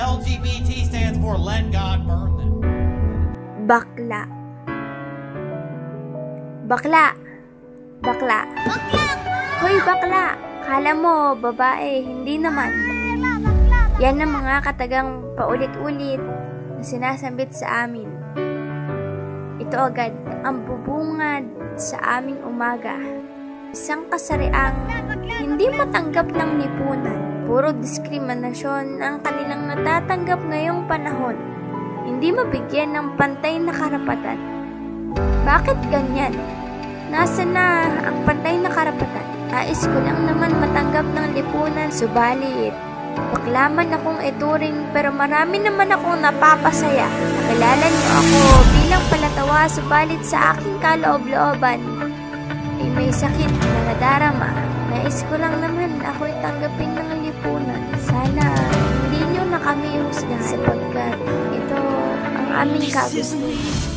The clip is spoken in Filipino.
LGBT stands for let God burn them. Bakla. Bakla. Bakla. Hoy, bakla. Kala mo, babae, hindi naman. Yan ang mga katagang paulit-ulit na sinasambit sa amin. Ito agad ang bubungad sa aming umaga. Isang kasariang hindi matanggap ng lipunan. Puro diskriminasyon ang kanilang natatanggap ngayong panahon. Hindi mabigyan ng pantay na karapatan. Bakit ganyan? Nasaan na ang pantay na karapatan? Nais ko lang naman matanggap ng lipunan, subalit baklaman akong ituring pero marami naman akong napapasaya. Nakilala niyo ako bilang palatawa, subalit sa aking kaloob-looban ay may sakit na nadarama. Nais ko lang naman ako'y tanggapin ng lipunan. Sana hindi niyo na kami husgahan sapagkat ito ang aming kagustuhan.